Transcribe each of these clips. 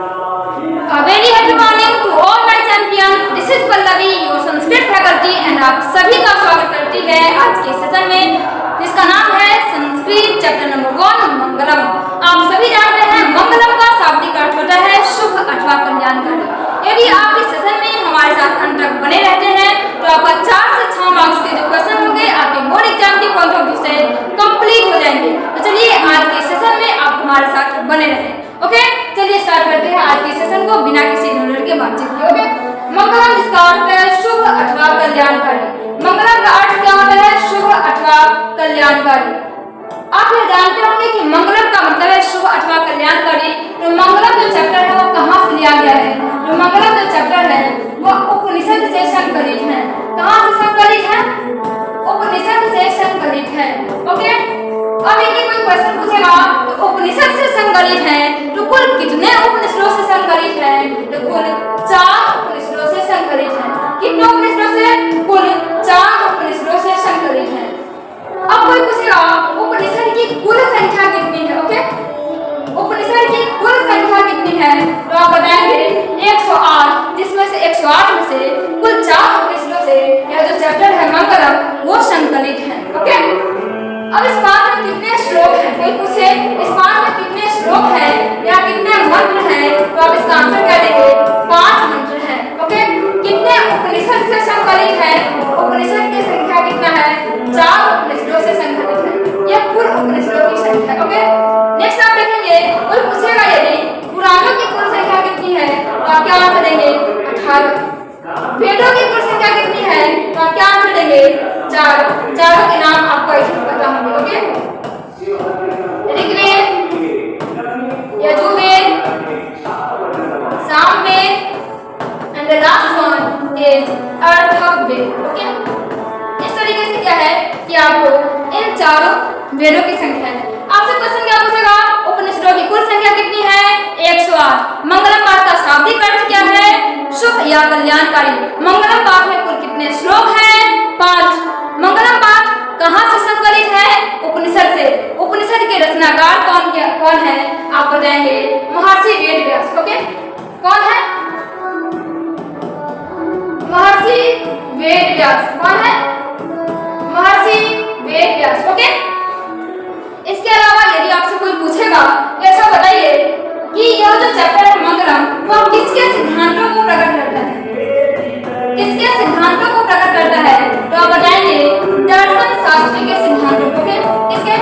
A very happy morning to all my champions. This is Pallavi, your Sanskrit faculty and आप सभी का स्वागत करती है आज के सेशन में, जिसका नाम है संस्कृत चैप्टर नंबर 1 मंगलम। आप सभी जानते हैं मंगलम का शाब्दिक अर्थ होता है शुभ अथवा कल्याणकारी। यदि आप इस सेशन में हमारे साथ अंत तक बने रहते हैं तो आपका 4 से 6 मार्क्स के जो क्वेश्चन होंगे आपके बोर्ड एग्जाम के पॉइंट ऑफ व्यू से कंप्लीट हो जाएंगे। तो चलिए आज के सेशन में आप हमारे साथ बने रहें। ओके, चलिए स्टार्ट करते हैं आज के सेशन को बिना किसी ढूंढ के बातचीत के। ओके, मंगलम जिसका अर्थ है शुभ अथवा कल्याणकारी। मंगलम का अर्थ क्या होता है? शुभ अथवा कल्याणकारी। आप ये जानते होंगे कि मंगलम का मतलब है शुभ अथवा कल्याणकारी। तो मंगलम जो चैप्टर है वो कहाँ से लिया गया है? तो मंगलम जो चैप्टर है वो उपनिषद से संकलित है। कहाँ से संकलित है? उपनिषद से संकलित है। ओके, अब यदि कोई क्वेश्चन पूछेगा तो उपनिषद से संकलित है तो कुल कितने उपनिषदों से संकलित है? तो कुल 4 उपनिषदों से संकलित है। कितने उपनिषदों से? कुल 4 उपनिषदों से संकलित है। अब कोई पूछेगा उपनिषद की कुल संख्या कितनी है? ओके, उपनिषद की कुल संख्या कितनी है? तो आप बताएंगे 108, जिसमें से 108 में से कुल 4 उपनिषदों से यह जो चैप्टर है मंगलम वो संकलित है। ओके, अब इस पाठ में कितने श्लोक हैं? कोई पूछे इस पाठ में कितने श्लोक हैं या कितने मंत्र हैं? तो आप इसका आंसर क्या देंगे? 5 मंत्र हैं। ओके, कितने उपनिषद से संकलित है? उपनिषद की संख्या कितना है? 4 उपनिषदों से संकलित है। यह कुल उपनिषदों की संख्या है। ओके, नेक्स्ट आप देखेंगे कोई पूछेगा यदि पुराणों की कुल संख्या कितनी है? तो आप क्या आंसर देंगे? 18। वेदों की कुल संख्या कितनी है? तो आप क्या आंसर देंगे? 4। चारों के नाम आपको ऐसे पता होंगे। Okay, Rigveda, Yajurveda, Samaveda and the last one is Atharvaveda. Okay, इस तरीके से क्या है कि आपको इन चारों वेदों की संख्या है। आपसे क्वेश्चन क्या पूछेगा? उपनिषदों की कुल संख्या कितनी है? 108। मंगलम पाठ का शाब्दिक अर्थ क्या है? शुभ या कल्याणकारी। मंगलम पाठ में कुल कितने श्लोक हैं? 5। मंगलम पाठ कहाँ से संकलित है? उपनिषद से। उपनिषद के रचनाकार कौन है? आप बताएंगे महर्षि वेदव्यास। ओके, कौन है? महर्षि वेदव्यास। कौन है? महर्षि वेदव्यास। ओके, इसके अलावा यदि आपसे कोई पूछेगा ऐसा बताइए कि यह जो चैप्टर है मंगलम वो किसके सिद्धांतों को प्रकट करता है? किसके सिद्धांतों को प्रकट करता है? तो आप बताएंगे दर्शन शास्त्र के सिद्धांतों को। किसके?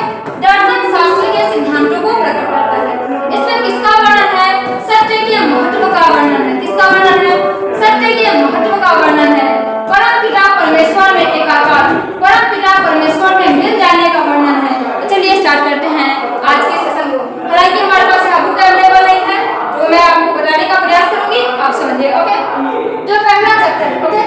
दर्शन शास्त्र के सिद्धांतों को प्रकट करता है। इसमें किसका वर्णन है? सत्य के महत्व का वर्णन है। किसका वर्णन है? सत्य के महत्व का वर्णन है। परम पिता परमेश्वर में एकाकार, परम पिता परमेश्वर में मिल जाने का वर्णन है। तो चलिए स्टार्ट करते हैं आज के सेशन को। हालांकि हमारे पास यहाँ बुक अवेलेबल नहीं है तो मैं आपको बताने का प्रयास करूंगी, आप समझिए। ओके, जो पहला चैप्टर, ओके,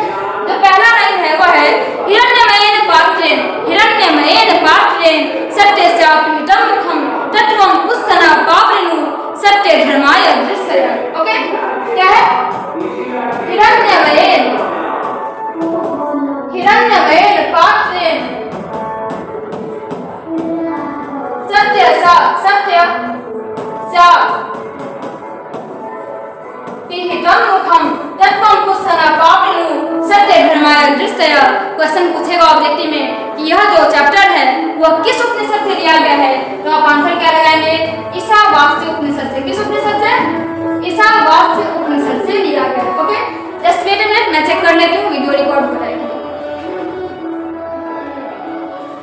जो पहला लाइन है वो है हिरण्यमयेन पात्रेण, हिरण्यमयेन पात्रेण सत्यस्यापीठं मुखं तत्त्वं पुस्तन पावृणु सत्य धर्माय दृश्यया। ओके, क्या है? हिरण्यमयेन, हिरण्यमयेन पात्रेण पीहितं मुखं तत्त्वं पुस्तन पावृणु सत्य धर्माय दृश्यया। क्वेश्चन पूछेगा ऑब्जेक्टिव में कि यह जो चैप्टर है वह किस उपनिषद से लिया गया है? तो आप आंसर क्या लगाएंगे? ईशावास्य उपनिषद से। किस उपनिषद से? ईशावास्य उपनिषद से लिया गया है। Okay, just wait a minute, मैं चेक कर लेती हूँ वीडियो रिकॉर्ड हो जाएगी।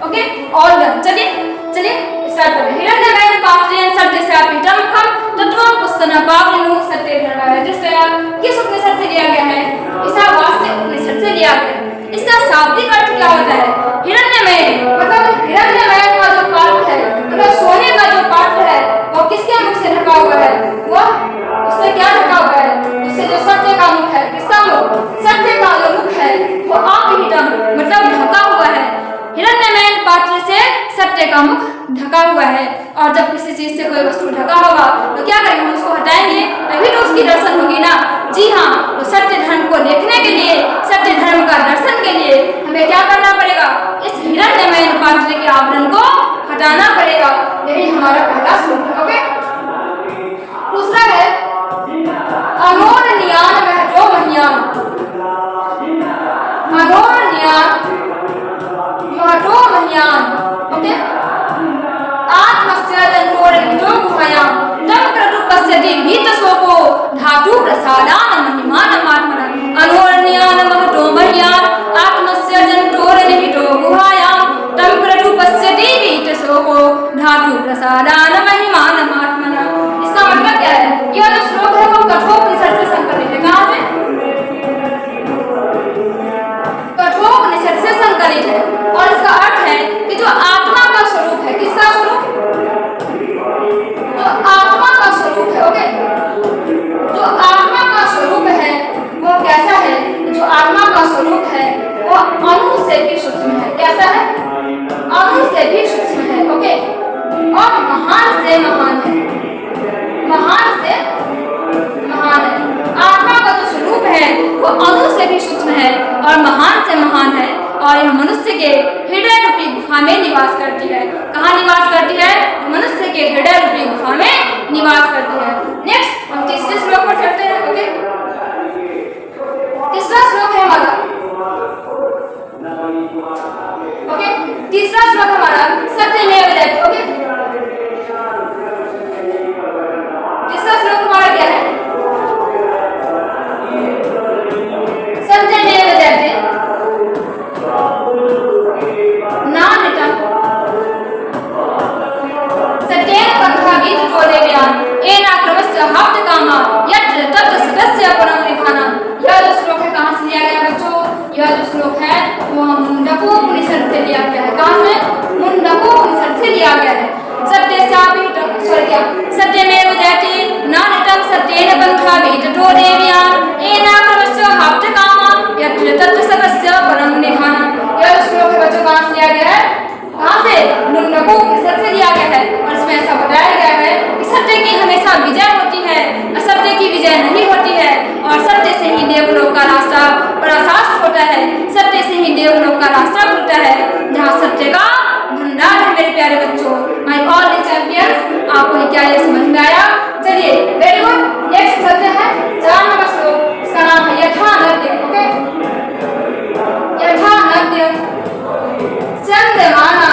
Okay, all done. चलिए स्टार्ट करें। हिरण्यमयेन पात्रेण सत्यस्यापीठं मुखं तत्त्वं पुस्तन पावृणु सत्य धर्माय दृश्यया। किस उपनिषद से लिया गया है? ईशावास्य उपनिषद से लिया गया है। इसका शाब्दिक अर्थ क्या होता है? हिरण्यमय मतलब हिरण्यमय का जो पात्र है, मतलब सोने का जो पात्र है वो किसके मुख से ढका हुआ है? वो उससे क्या ढका हुआ है? उससे जो सत्य का मुख है। किसका मुख? सत्य का जो मुख है वो अपीठम मतलब ढका हुआ है। हिरण्यमय पात्र से सत्य का मुख ढका हुआ है। और जब किसी चीज से कोई वस्तु ढका होगा तो क्या करेंगे? हम उसको हटाएंगे तभी तो उसकी दर्शन होगी ना। जी हाँ, तो सत्य धर्म को देखने के लिए, सत्य धर्म का दर्शन के लिए हमें क्या करना पड़ेगा? इस हिरण्यमय पात्र के आवरण को हटाना पड़ेगा। यही हमारा पहला सूत्र। ओके, दूसरा है और महान से महान है और यह मनुष्य के हृदय रूपी गुफा में निवास करती है। कहाँ निवास करती है? मनुष्य के हृदय रूपी गुफा में निवास करती है। नेक्स्ट हम तीसरे श्लोक पर चलते हैं। ओके, तीसरा श्लोक है हमारा। ओके, तीसरा श्लोक हमारा सत्यमेव जयते। ओके, तीसरा श्लोक हमारा क्या है? सत्यमेव जयते नान्यतम सत्येन पंथा विदितो देवयान येनाक्रमस्य हाप्तकामा यत्र तत्र सदस्य परम निधानम। यह जो श्लोक है कहाँ से लिया गया बच्चों? यह जो श्लोक है वो हम मुंडकोपनिषद से लिया गया है। कहाँ से? मुंडकोपनिषद से लिया गया है। सत्यमेव जयते नान्यतम सत्येन पंथा विदितो देवयान येनाक्रमस्य हाप्तकामा यत्र तत्र सदस्य परम निधानम। यह जो श्लोक है बच्चों कहाँ से लिया गया है? कहाँ से? मुंडकोपनिषद से लिया गया है। और इसमें ऐसा बताया गया है कि सत्य की हमेशा विजय होती है, असत्य की विजय नहीं होती है और सत्य से ही देवलोक का रास्ता प्रशस्त होता है। सत्य से ही देवलोक का रास्ता खुलता है जहाँ सत्य का भंडार है। मेरे प्यारे बच्चों, माय ऑल चैंपियंस, आपको क्या ये समझ में आया? चलिए वेरी गुड। नेक्स्ट चलते हैं 4 नंबर श्लोक। इसका नाम है यथा नद्य। ओके, यथा नद्य चंद्रमाना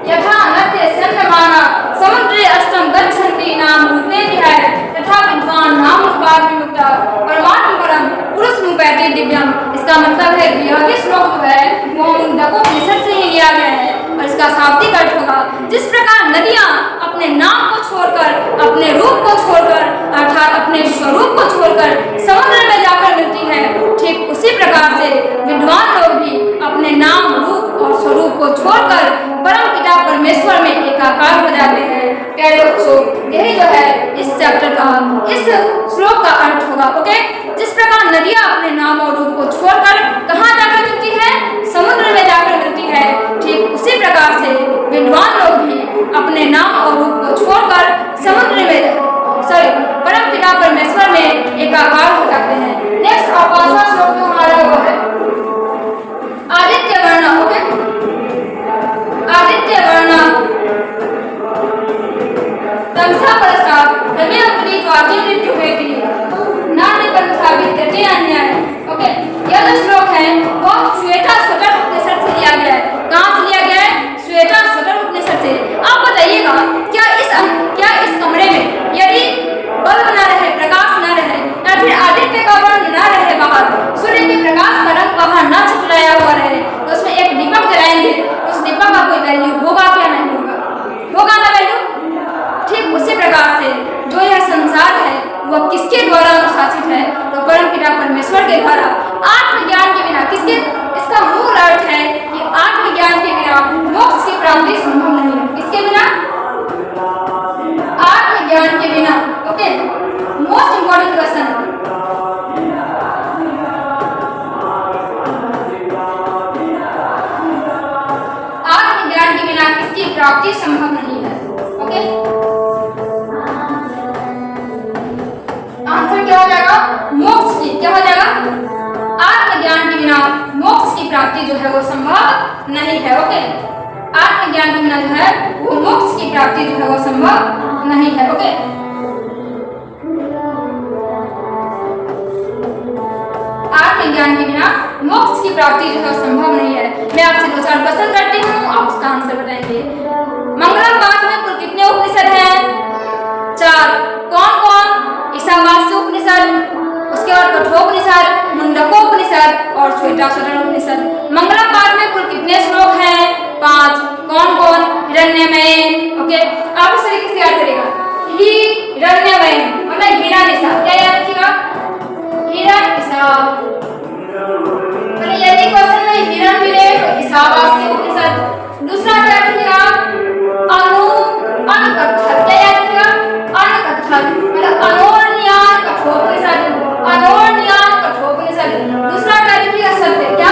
यथा नद्य चंद्रमाना समुद्रे अस्तम गच्छन्ति नाम रूपे विहाय तथा विद्वान नाम रूपात् विमुक्ता परमात्म परम पुरुष मुपैति दिव्यम। इसका मतलब है कि यह श्लोक जो है वो मुंडकोपनिषद से ही लिया गया है और इसका शाब्दिक अर्थ होगा जिस प्रकार नदियां अपने नाम को छोड़कर, अपने रूप को छोड़कर अर्थात अपने स्वरूप को छोड़कर समुद्र में जाकर मिलती है, ठीक उसी प्रकार से विद्वान लोग भी अपने नाम, रूप और स्वरूप को छोड़कर परम पिता परमेश्वर में एकाकार हो जाते हैं। प्यारे बच्चों, यही जो है इस चैप्टर का, इस श्लोक का अर्थ होगा। ओके, जिस प्रकार नदियां अपने नाम और रूप को छोड़कर कहाँ जाकर मिलती है? समुद्र में जाकर मिलती है, ठीक उसी प्रकार से विद्वान लोग भी अपने नाम और रूप को छोड़कर समुद्र में परम पिता परमेश्वर में एकाकार हो जाते हैं। नेक्स्ट और 5वां श्लोक जो हमारा वो है आदित्य वर्ण। ओके, आदित्य वर्ण तमसा परस्तात् तमेव पुरीत्वाति मृत्यु हेति नान्य पंथा विद्यते अन्यः। ओके, यह जो श्लोक है वो श्वेता स्वतर उपनिषद से लिया गया है। कहाँ से लिया गया है? श्वेता स्वतर उपनिषद से। आप बताइएगा क्या इस कमरे में यदि बल्ब न रहे, प्रकाश न रहे या फिर आदित्य का वर्ण न रहे, बाहर सूर्य के प्रकाश का रंग बाहर न छिटलाया हुआ रहे, तो उसमें एक दीपक जलाएंगे, उस दीपक का कोई वैल्यू होगा क्या? नहीं होगा। होगा ना वैल्यू? ठीक उसी प्रकार से जो यह संसार है वह किसके द्वारा अनुशासित है? तो परम पिता परमेश्वर के द्वारा। आत्मज्ञान के बिना किसके? इसका मूल अर्थ है कि आत्मज्ञान के बिना मोक्ष की प्राप्ति संभव नहीं है। किसके बिना? आत्मज्ञान के बिना। ओके, मोस्ट इंपॉर्टेंट क्वेश्चन, आत्मज्ञान के बिना किसकी प्राप्ति संभव नहीं है। ओके, आंसर क्या हो जाएगा? मोक्ष की। क्या हो जाएगा? आत्मज्ञान के बिना मोक्ष की प्राप्ति जो है वो संभव नहीं है। ओके, आत्मज्ञान के बिना जो है वो मोक्ष की प्राप्ति जो है वो संभव नहीं है। ओके, आत्मज्ञान के बिना मोक्ष की प्राप्ति जो है संभव नहीं है। मैं आपसे 2-4 क्वेश्चन करती हूँ, आप उसका आंसर बताएंगे। मंगलम पाठ में कुल कितने उपनिषद हैं? 4। कौन कौन? ईशावास्य उपनिषद, उसके बाद कठोपनिषद, मुंडकोपनिषद और श्वेता स्वतर उपनिषद। मंगलम पाठ में कुल कितने श्लोक हैं? 5। कौन कौन? हिरण्यमय। ओके, आप इस तरीके से याद करेगा, हिरण्यमय मतलब हीरा निशा। क्या याद रखिएगा? हीरा निशा। यदि क्वेश्चन में हिरण मिले तो ईशावास्य उपनिषद। दूसरा क्या रखिएगा? अनकथन। क्या याद रखिएगा? अनकथन मतलब अनोन्यान कठोपनिषद। अनोन्यान कठोपनिषद। दूसरा क्या रखिएगा? सत्य। क्या?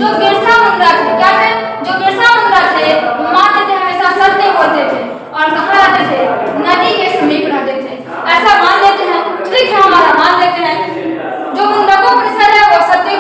जो बिरसा मुंडा थे, क्या थे? जो बिरसा मुंडा थे वो मानते थे, हमेशा सत्य बोलते थे और कहाँ रहते थे? नदी के समीप रहते थे। ऐसा मान लेते हैं, ठीक है, हमारा मान लेते हैं। जो मुंडकोपनिषद है वो सत्य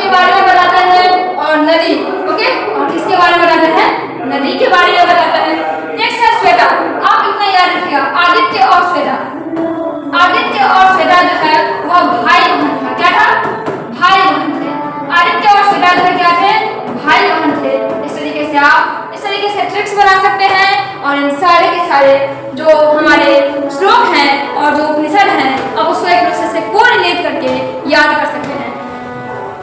ट्रिक्स बना सकते हैं और इन सारे के सारे जो हमारे श्लोक हैं और जो उपनिषद हैं अब उसको एक दूसरे से कोरिलेट करके याद कर सकते हैं।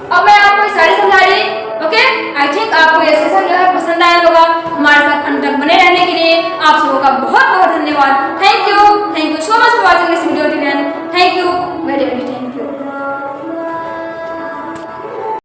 अब मैं आपको सारी समझा रही, ओके, आई थिंक आप